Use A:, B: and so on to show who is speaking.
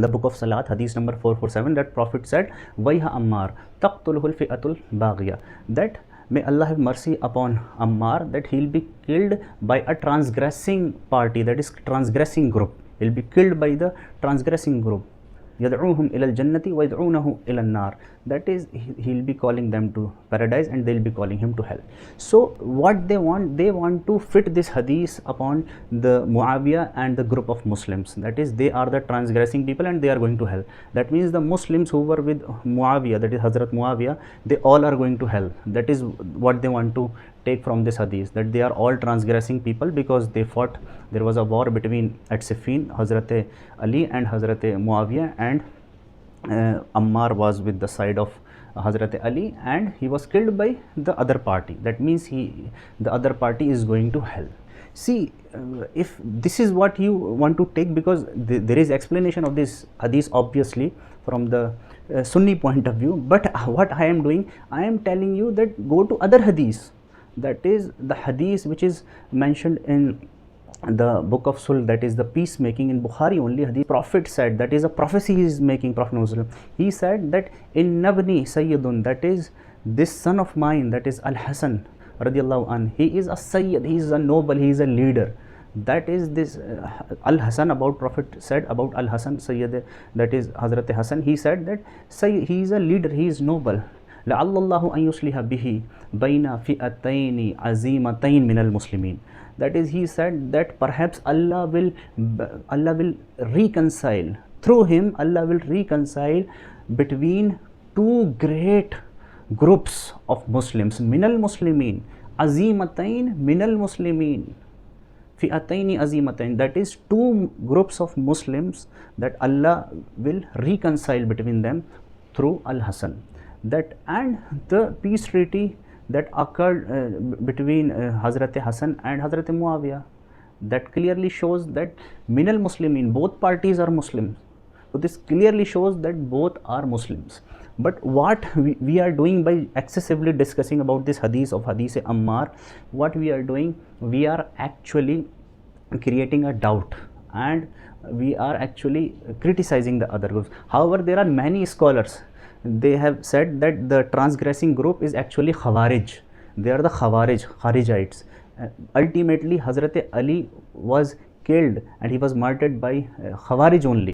A: the book of Salat, hadith number 447, that Prophet said, Wayha Ammar, taqtuluhul fi'atul baghiya, that may Allah have mercy upon Ammar, that he'll be killed by a transgressing party, that is transgressing group. He'll be killed by the transgressing group. يدعوهم إلى الجنة ويدعونه إلى النار, that is he'll be calling them to paradise and they'll be calling him to hell. So what they want to fit this hadith upon the Muawiyah and the group of Muslims, that is they are the transgressing people and they are going to hell. That means the Muslims who were with Muawiyah, that is Hazrat Muawiyah, they all are going to hell. That is what they want to take from this hadith, that they are all transgressing people because they fought. There was a war between at Siffin, Hazrat Ali and Hazrat Muawiyah, and Ammar was with the side of Hazrat Ali and he was killed by the other party. That means the other party is going to hell. See, if this is what you want to take, because there is explanation of this hadith obviously from the Sunni point of view, but what I am doing, I am telling you that go to other hadiths, that is the hadith which is mentioned in the book of Sulh, that is the peacemaking in Bukhari only. Hadith Prophet said, that is a prophecy he is making, Prophet Muslim. He said that in Nabni Sayyidun, that is this son of mine, that is Al Hasan radiallahu an, he is a Sayyid, he is a noble, he is a leader. That is this Al Hasan, about Prophet said about Al Hasan Sayyid, that is Hazrat Hasan, he said that he is a leader, he is noble. لعل الله أن يصلح به بين فئتين عظيمتين من المسلمين. That is, he said that perhaps Allah will reconcile through him. Allah will reconcile between two great groups of Muslims. Minal Muslimin, Azimatain Minal Muslimin, Fi'ataini Azimatain. That is two groups of Muslims that Allah will reconcile between them through Al Hasan. That and the peace treaty that occurred between Hazrat Hasan and Hazrat Muawiyah, that clearly shows that Minal Muslimin, both parties are Muslims. So this clearly shows that both are Muslims. But what we are doing by excessively discussing about this hadith of Hadith Ammar, what we are doing, we are actually creating a doubt and we are actually criticizing the other groups. However, there are many scholars, they have said that the transgressing group is actually Khawarij. They are the Kharijites. Ultimately, Hazrat Ali was killed and he was martyred by Khawarij only.